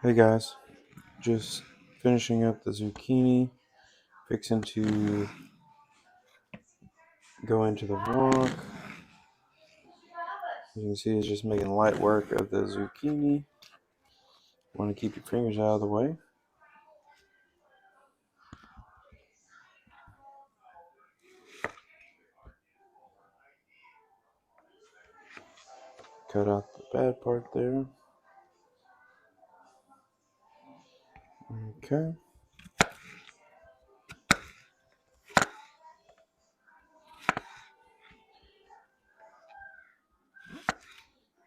Hey guys, just finishing up the zucchini, fixing to go into the wok. You can see it's just making light work of the zucchini. Want to keep your fingers out of the way. Cut out the bad part there. Okay.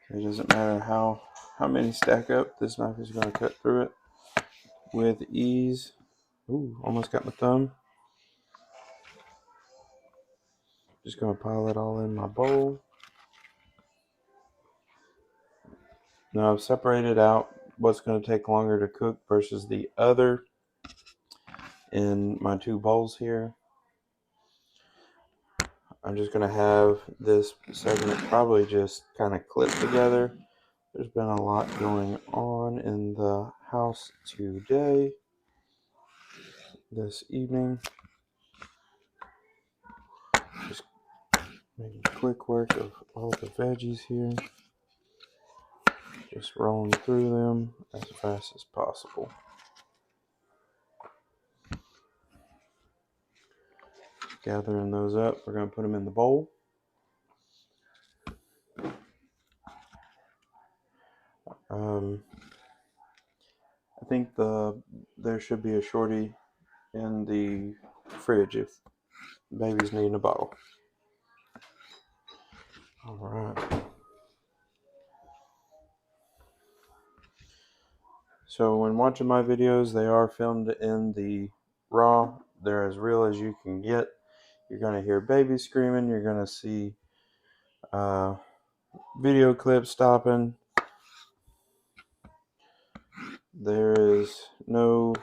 It doesn't matter how many stack up, this knife is going to cut through it with ease. Ooh, almost got my thumb. Just going to pile it all in my bowl. Now I've separated out what's going to take longer to cook versus the other in my two bowls here. I'm just going to have this segment probably just kind of clip together. There's been a lot going on in the house today, this evening. Just making quick work of all the veggies here. Just rolling through them as fast as possible. Gathering those up, we're going to put them in the bowl. I think there should be a shorty in the fridge if baby's needing a bottle. All right. So when watching my videos, they are filmed in the raw. They're as real as you can get. You're going to hear babies screaming. You're going to see video clips stopping. There is no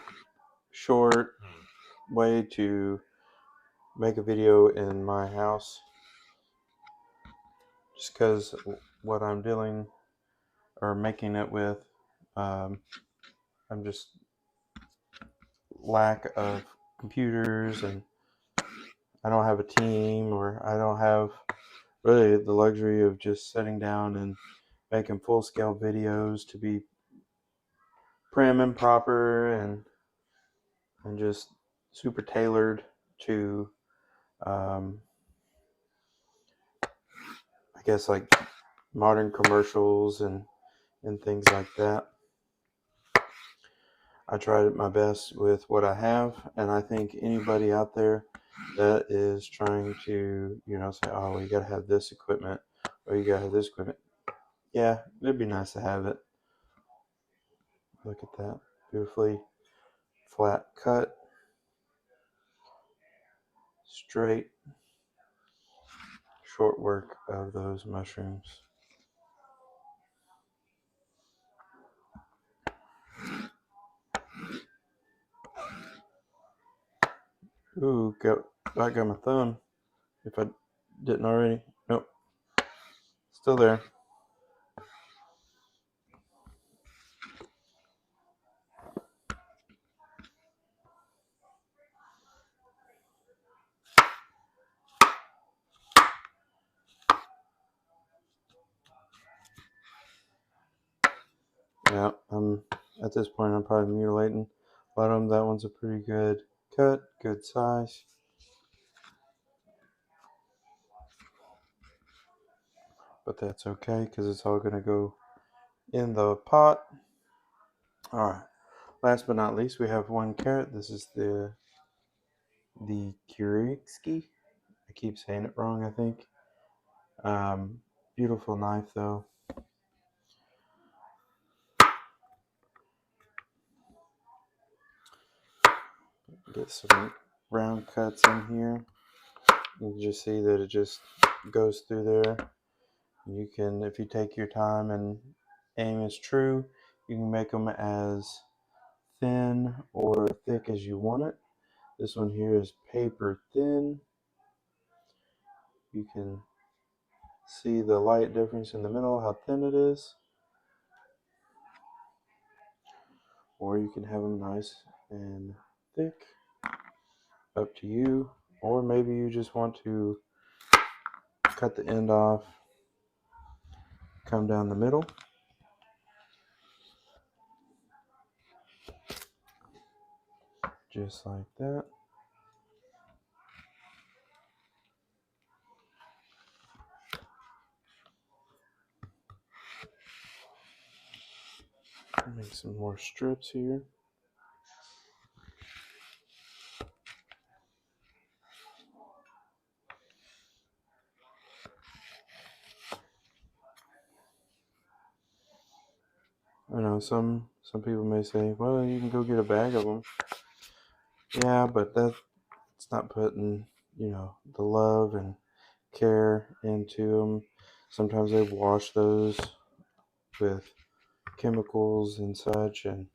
short way to make a video in my house, just because what I'm dealing or making it with, I'm just lack of computers, and I don't have a team, or I don't have really the luxury of just sitting down and making full-scale videos to be prim and proper and just super tailored to I guess like modern commercials and things like that. I tried my best with what I have, and I think anybody out there that is trying to, say, oh, well, you got to have this equipment or you got to have this equipment. Yeah, it'd be nice to have it. Look at that. Beautifully flat cut, straight, short work of those mushrooms. Ooh, I got my thumb. If I didn't already. Nope. Still there. Yeah, at this point I'm probably mutilating a lot of them. That one's a pretty good cut, good size. But that's okay because it's all going to go in the pot. Alright, last but not least, we have one carrot. This is the Kurikski. I keep saying it wrong, I think. Beautiful knife though. Get some round cuts in here. You can just see that it just goes through there. You can, if you take your time and aim is true, you can make them as thin or thick as you want it. This one here is paper thin. You can see the light difference in the middle, how thin it is. or you can have them nice and thick, up to you. Or maybe you just want to cut the end off, come down the middle, just like that. Make some more strips here. I know some people may say, well, you can go get a bag of them. Yeah, but that's not putting, the love and care into them. Sometimes they wash those with chemicals and such, and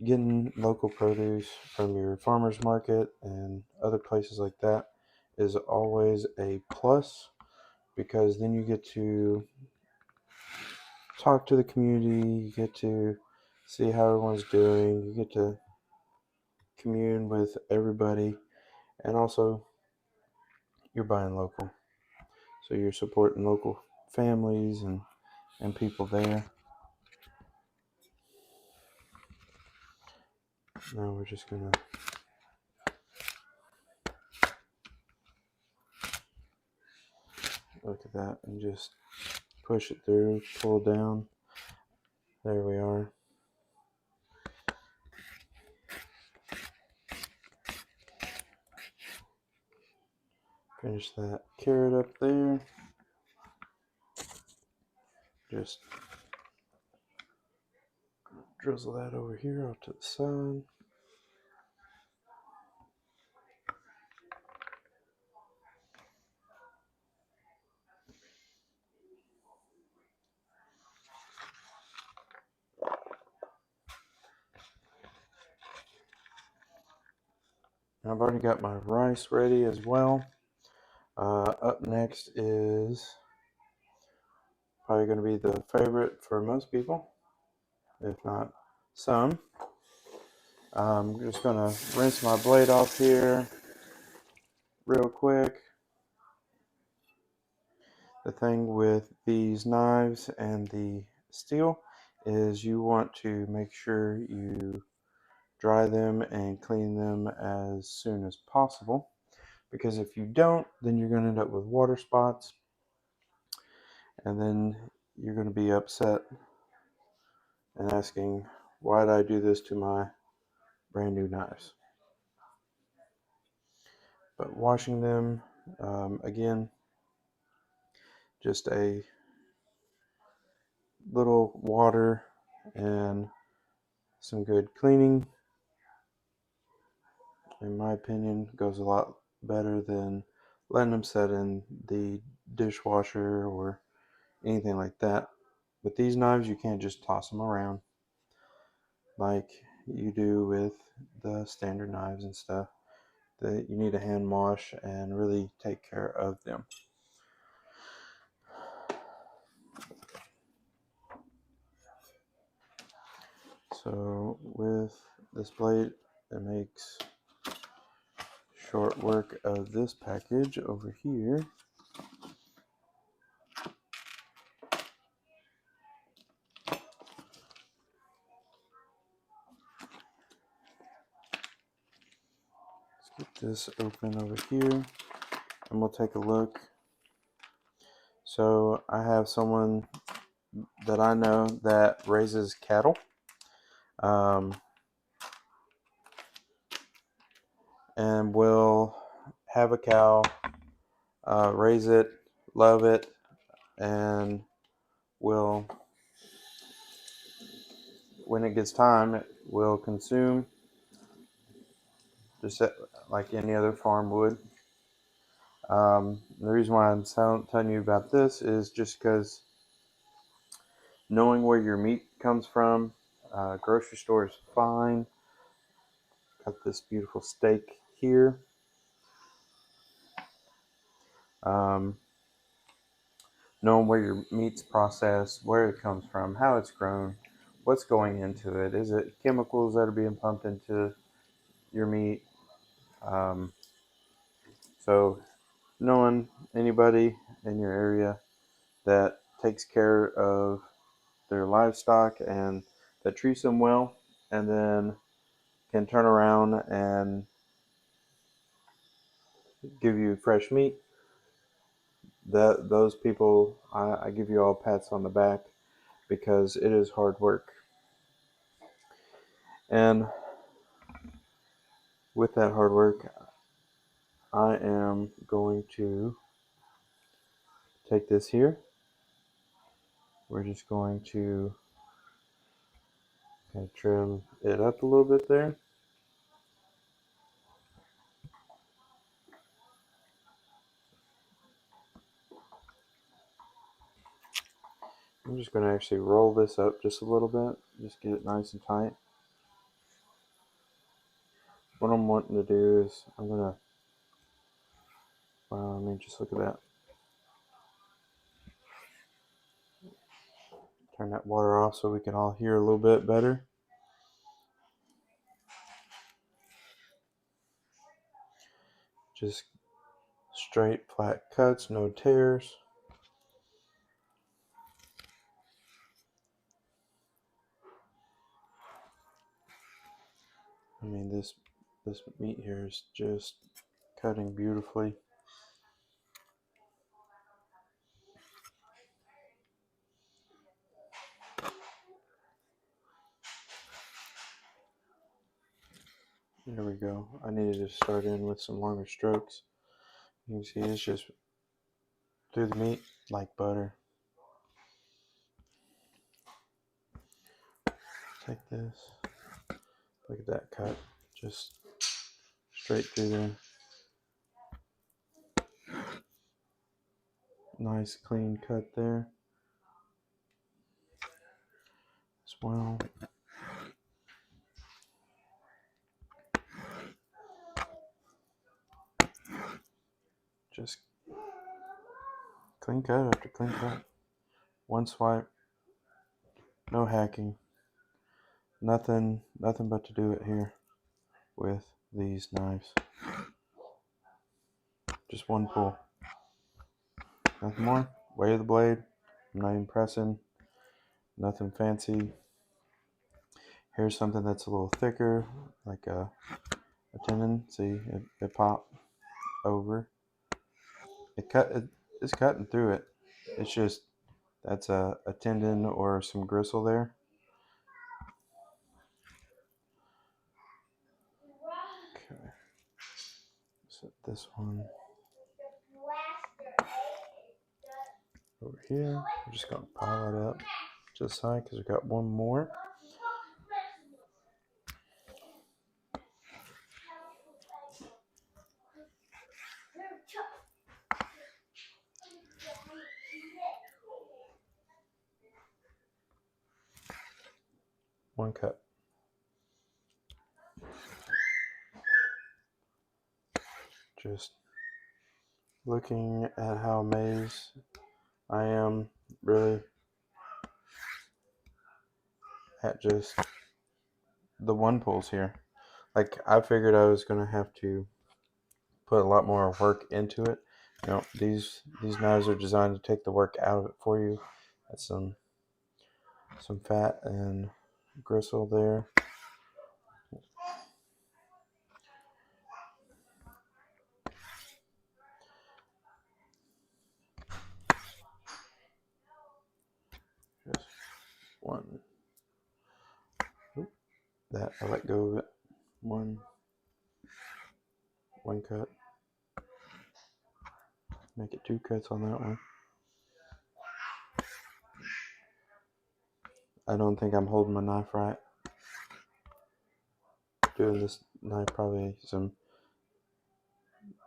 getting local produce from your farmers market and other places like that is always a plus, because then you get to talk to the community, you get to see how everyone's doing, you get to commune with everybody, and also you're buying local, so you're supporting local families and people there. Now we're just gonna look at that and just push it through, pull down. There we are. Finish that carrot up there. Just drizzle that over here off to the side. I've already got my rice ready as well. Up next is probably going to be the favorite for most people, if not some. I'm just going to rinse my blade off here real quick. The thing with these knives and the steel is you want to make sure you dry them and clean them as soon as possible, because if you don't, then you're going to end up with water spots, and then you're going to be upset and asking, why did I do this to my brand new knives? But washing them, again, just a little water and some good cleaning, in my opinion, goes a lot better than letting them set in the dishwasher or anything like that. With these knives, you can't just toss them around like you do with the standard knives and stuff. That you need a hand wash and really take care of them. So with this blade, it makes short work of this package over here. Let's get this open over here and we'll take a look. So I have someone that I know that raises cattle. And will have a cow, raise it, love it, and will, when it gets time, it will consume just like any other farm would. The reason why I'm telling you about this is just because knowing where your meat comes from, grocery store is fine. Got this beautiful steak here. Knowing where your meat's processed, where it comes from, how it's grown, what's going into it? Is it chemicals that are being pumped into your meat? Um, so knowing anybody in your area that takes care of their livestock and that treats them well, and then can turn around and give you fresh meat, that those people, I give you all pats on the back, because it is hard work. And with that hard work, I am going to take this here. We're just going to kind of trim it up a little bit there. I'm just going to actually roll this up just a little bit, just get it nice and tight. What I'm wanting to do is I'm going to, wow, I mean, just look at that. Turn that water off so we can all hear a little bit better. Just straight, flat cuts, no tears. I mean, this meat here is just cutting beautifully. There we go. I needed to start in with some longer strokes. You can see it's just through the meat like butter. Take this. Look at that cut. Just straight through there. Nice clean cut there as well. Just clean cut after clean cut. One swipe. No hacking. Nothing but to do it here with these knives. Just one pull. Nothing more. Weight of the blade. I'm not even pressing. Nothing fancy. Here's something that's a little thicker, like a tendon. See, it popped over. It's cutting through it. It's just, that's a tendon or some gristle there. Okay. Set this one over here. We're just going to pile it up just high because we got one more. One cut. Just looking at how amazed I am really at just the one pulls here. Like, I figured I was going to have to put a lot more work into it. You know, these knives are designed to take the work out of it for you. That's some fat and gristle there. Just one. Oop, that I let go of it. One cut. Make it two cuts on that one. I don't think I'm holding my knife right. Doing this knife probably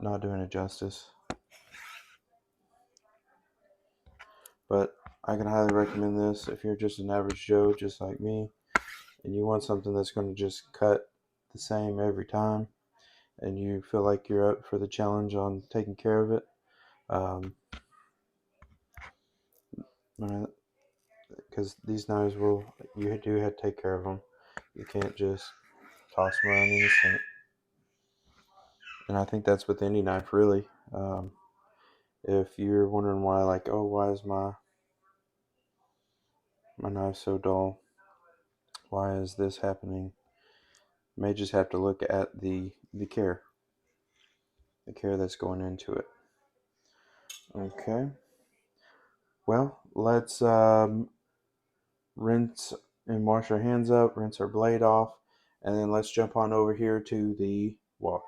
not doing it justice. But I can highly recommend this if you're just an average Joe just like me and you want something that's going to just cut the same every time and you feel like you're up for the challenge on taking care of it. because these knives you do have to take care of them. You can't just toss them around in the sink. And I think that's with any knife, really. If you're wondering why, like, oh, why is my knife so dull? Why is this happening? You may just have to look at the care that's going into it. Okay. Well, let's rinse and wash our hands up, rinse our blade off, and then let's jump on over here to the wok.